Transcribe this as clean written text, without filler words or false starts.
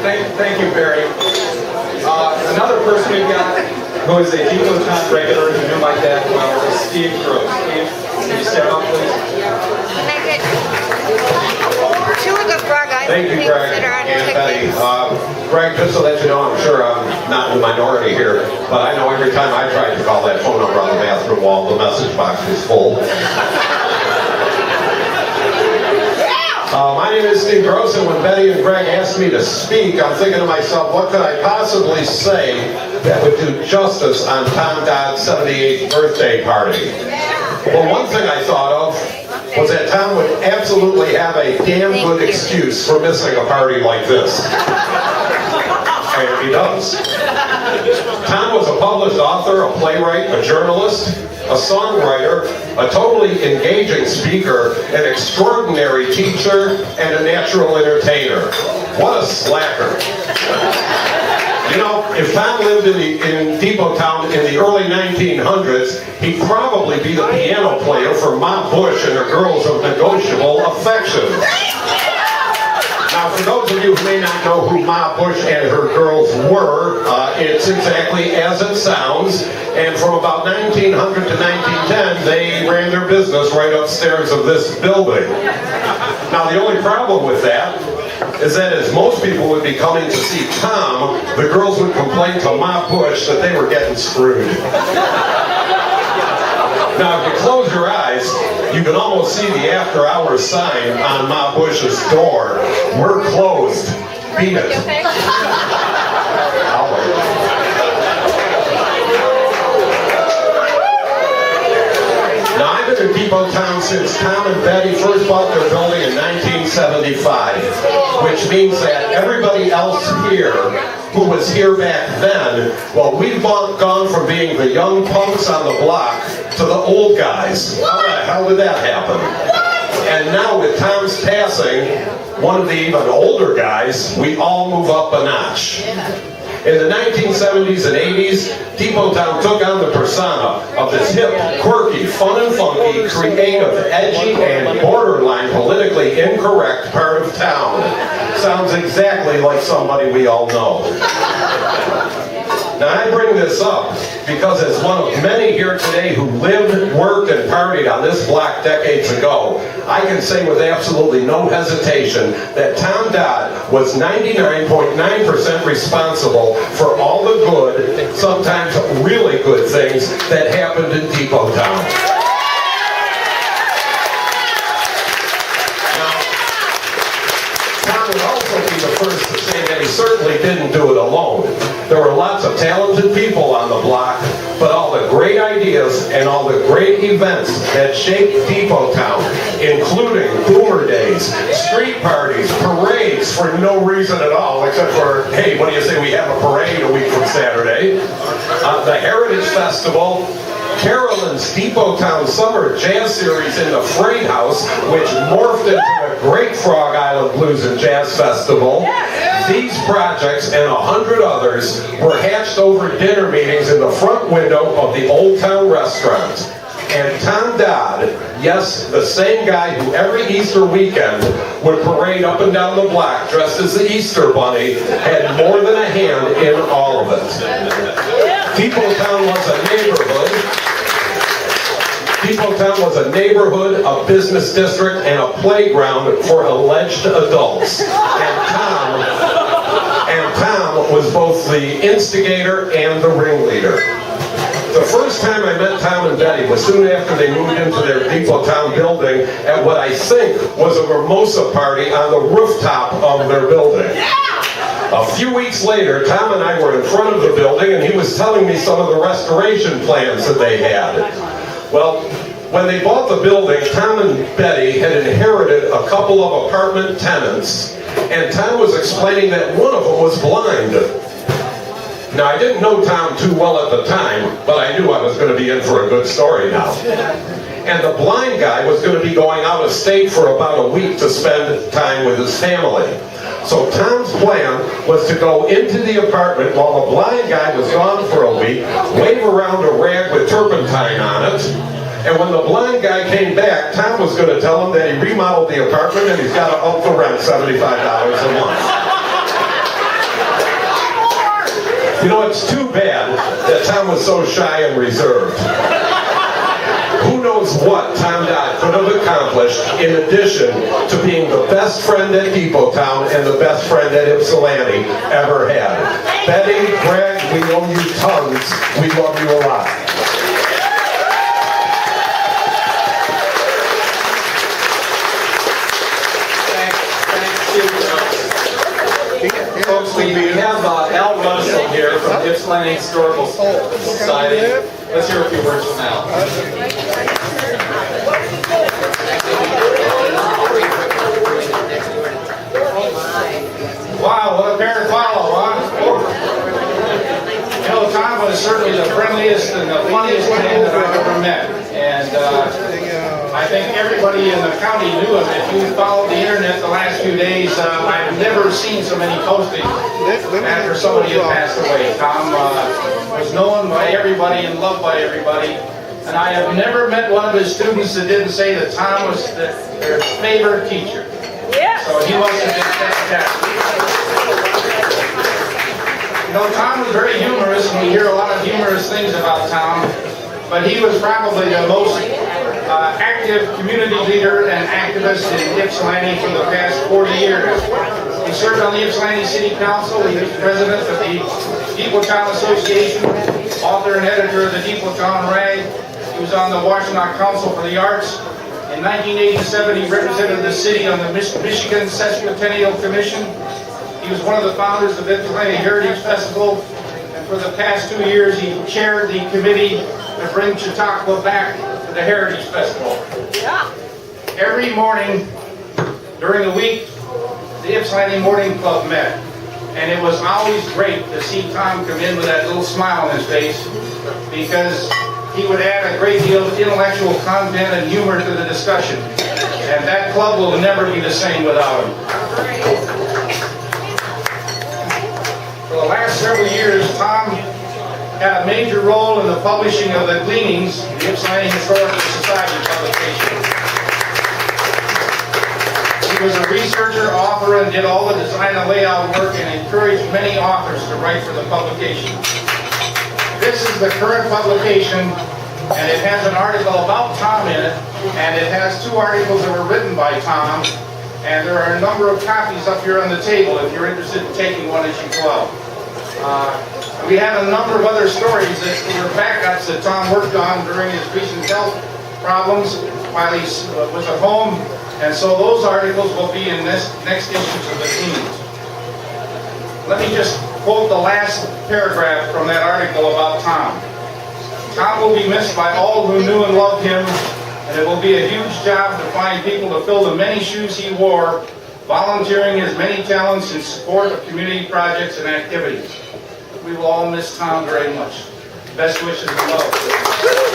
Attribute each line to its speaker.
Speaker 1: Thank you, Barry. Another person we've got who is a Depot Town regular who knew my dad well is Steve Gross. Steve, can you step up, please?
Speaker 2: Can I get two of the frog items?
Speaker 3: Thank you, Greg and Betty. Greg, just to let you know, I'm sure I'm not in the minority here, but I know every time I tried to call that phone number on the bathroom wall, the message box was full. My name is Steve Gross, and when Betty and Greg asked me to speak, I'm thinking to myself, what could I possibly say that would do justice on Tom Dodd's 78th birthday party? Well, one thing I thought of was that Tom would absolutely have a damn good excuse for missing a party like this. And he does. Tom was a published author, a playwright, a journalist, a songwriter, a totally engaging speaker, an extraordinary teacher, and a natural entertainer. What a slacker. You know, if Tom lived in Depot Town in the early 1900s, he'd probably be the piano player for Ma Bush and her Girls of Negotiable Affection. Now, for those of you who may not know who Ma Bush and her girls were, it's exactly as it sounds. And from about 1900 to 1910, they ran their business right upstairs of this building. Now, the only problem with that is that as most people would be coming to see Tom, the girls would complain to Ma Bush that they were getting screwed. Now, if you close your eyes, you can almost see the after-hours sign on Ma Bush's door. We're closed. Beat it. I'll wait. Now, I've been in Depot Town since Tom and Betty first bought their building in 1975, which means that everybody else here who was here back then, well, we've gone from being the young punks on the block to the old guys. How the hell did that happen? And now with Tom's passing, one of the even older guys, we all move up a notch. In the 1970s and 80s, Depot Town took on the persona of this hip, quirky, fun and funky, creative, edgy, and borderline politically incorrect part of town. Sounds exactly like somebody we all know. Now, I bring this up because as one of many here today who lived, worked, and partied on this block decades ago, I can say with absolutely no hesitation that Tom Dodd was 99.9% responsible for all the good, sometimes really good things that happened in Depot Town. Tom would also be the first to say that he certainly didn't do it alone. There were lots of talented people on the block, but all the great ideas and all the great events that shaped Depot Town, including Boomer Days, street parties, parades for no reason at all, except for, hey, what do you say we have a parade a week from Saturday? The Heritage Festival, Carolyn's Depot Town Summer Jazz Series in the Freight House, which morphed into the Great Frog Island Blues and Jazz Festival. These projects and 100 others were hatched over dinner meetings in the front window of the Old Town Restaurant. And Tom Dodd, yes, the same guy who every Easter weekend would parade up and down the block dressed as the Easter Bunny, had more than a hand in all of it. Depot Town was a neighborhood. Depot Town was a neighborhood, a business district, and a playground for alleged adults. And Tom was both the instigator and the ringleader. The first time I met Tom and Betty was soon after they moved into their Depot Town building at what I think was a mimosa party on the rooftop of their building. A few weeks later, Tom and I were in front of the building and he was telling me some of the restoration plans that they had. Well, when they bought the building, Tom and Betty had inherited a couple of apartment tenants, and Tom was explaining that one of them was blind. Now, I didn't know Tom too well at the time, but I knew I was going to be in for a good story now. And the blind guy was going to be going out of state for about a week to spend time with his family. So Tom's plan was to go into the apartment while the blind guy was gone for a week, wave around a rag with turpentine on it, and when the blind guy came back, Tom was going to tell him that he remodeled the apartment and he's got to up the rent $75 a month. You know, it's too bad that Tom was so shy and reserved. Who knows what Tom Dodd could have accomplished in addition to being the best friend that Depot Town and the best friend that Ypsilanti ever had. Betty, Greg, we owe you tons. We love you a lot.
Speaker 1: Folks, we have Al Russell here from the Ypsilanti Historical Society. Let's hear a few words from Al.
Speaker 4: Wow, what a pair to follow, huh? You know, Tom was certainly the friendliest and the funniest man that I've ever met. And I think everybody in the county knew him. If you followed the internet the last few days, I've never seen so many postings after somebody had passed away. Tom was known by everybody and loved by everybody. And I have never met one of his students that didn't say that Tom was their favorite teacher. So he must have been fantastic. You know, Tom was very humorous, and we hear a lot of humorous things about Tom, but he was probably the most active community leader and activist in Ypsilanti for the past 40 years. He served on the Ypsilanti City Council. He was president of the Depot Town Association, author and editor of the Depot Town Rag. He was on the Washington Council for the Arts. In 1987, he represented the city on the Michigan Sesquicentennial Commission. He was one of the founders of the Ypsilanti Heritage Festival, and for the past 2 years, he chaired the committee to bring Chautauqua back to the Heritage Festival. Every morning during the week, the Ypsilanti Morning Club met, and it was always great to see Tom come in with that little smile on his face, because he would add a great deal of intellectual content and humor to the discussion. And that club will never be the same without him. For the last several years, Tom had a major role in the publishing of the Gleanings, the Ypsilanti Historical Society publication. He was a researcher, author, and did all the design and layout work, and encouraged many authors to write for the publication. This is the current publication, and it has an article about Tom in it, and it has 2 articles that were written by Tom, and there are a number of copies up here on the table if you're interested in taking one as you go out. We have a number of other stories that were backups that Tom worked on during his recent health problems while he was at home, and so those articles will be in this next issues of the Teens. Let me just quote the last paragraph from that article about Tom. Tom will be missed by all who knew and loved him, and it will be a huge job to find people to fill the many shoes he wore, volunteering his many talents in support of community projects and activities. We will all miss Tom very much. Best wishes and love.